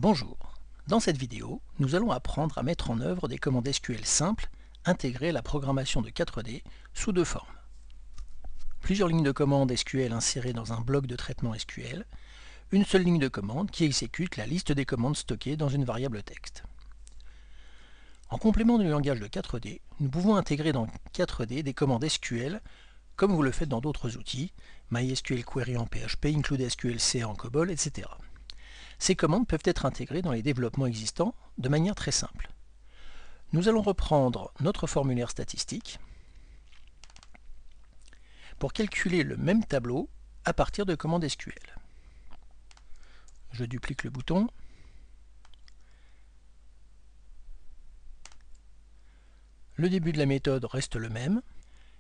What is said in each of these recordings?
Bonjour, dans cette vidéo, nous allons apprendre à mettre en œuvre des commandes SQL simples intégrées à la programmation de 4D sous deux formes. Plusieurs lignes de commande SQL insérées dans un bloc de traitement SQL, une seule ligne de commande qui exécute la liste des commandes stockées dans une variable texte. En complément du langage de 4D, nous pouvons intégrer dans 4D des commandes SQL comme vous le faites dans d'autres outils, MySQL Query en PHP, IncludeSQL en COBOL, etc. Ces commandes peuvent être intégrées dans les développements existants de manière très simple. Nous allons reprendre notre formulaire statistique pour calculer le même tableau à partir de commandes SQL. Je duplique le bouton. Le début de la méthode reste le même.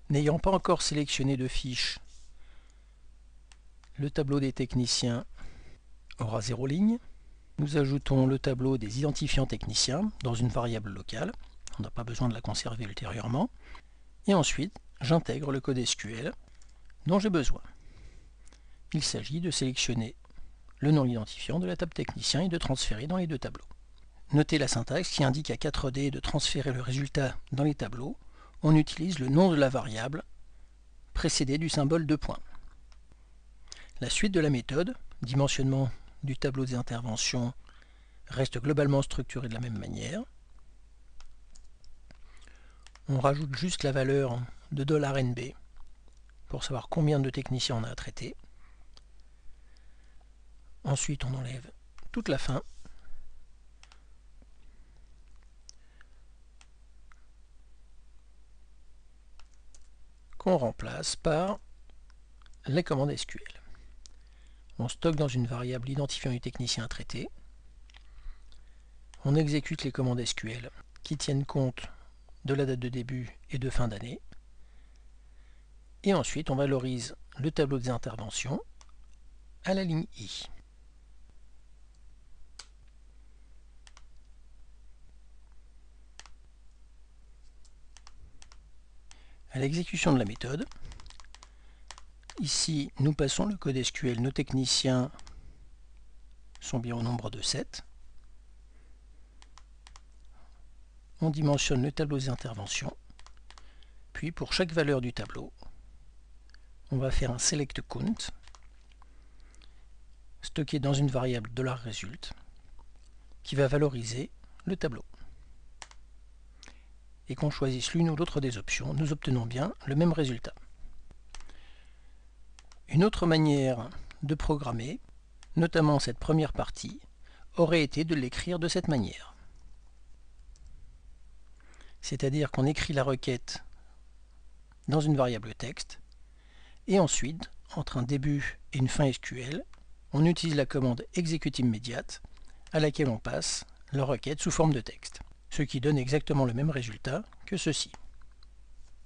N'ayant pas encore sélectionné de fiche, le tableau des techniciens aura 0 ligne. Nous ajoutons le tableau des identifiants techniciens dans une variable locale. On n'a pas besoin de la conserver ultérieurement. Et ensuite, j'intègre le code SQL dont j'ai besoin. Il s'agit de sélectionner le nom identifiant de la table technicien et de transférer dans les deux tableaux. Notez la syntaxe qui indique à 4D de transférer le résultat dans les tableaux. On utilise le nom de la variable précédé du symbole de point. La suite de la méthode, dimensionnement du tableau des interventions, reste globalement structuré de la même manière. On rajoute juste la valeur de $NB pour savoir combien de techniciens on a à traiter. Ensuite, on enlève toute la fin. Qu'on remplace par les commandes SQL. On stocke dans une variable l'identifiant du technicien à traiter. On exécute les commandes SQL qui tiennent compte de la date de début et de fin d'année. Et ensuite, on valorise le tableau des interventions à la ligne I. À l'exécution de la méthode, ici nous passons le code SQL, nos techniciens sont bien au nombre de 7. On dimensionne le tableau des interventions, puis pour chaque valeur du tableau, on va faire un select count, stocké dans une variable $result, qui va valoriser le tableau. Et qu'on choisisse l'une ou l'autre des options, nous obtenons bien le même résultat. Une autre manière de programmer, notamment cette première partie, aurait été de l'écrire de cette manière. C'est-à-dire qu'on écrit la requête dans une variable texte, et ensuite, entre un début et une fin SQL, on utilise la commande exécute immédiate, à laquelle on passe la requête sous forme de texte, ce qui donne exactement le même résultat que ceci.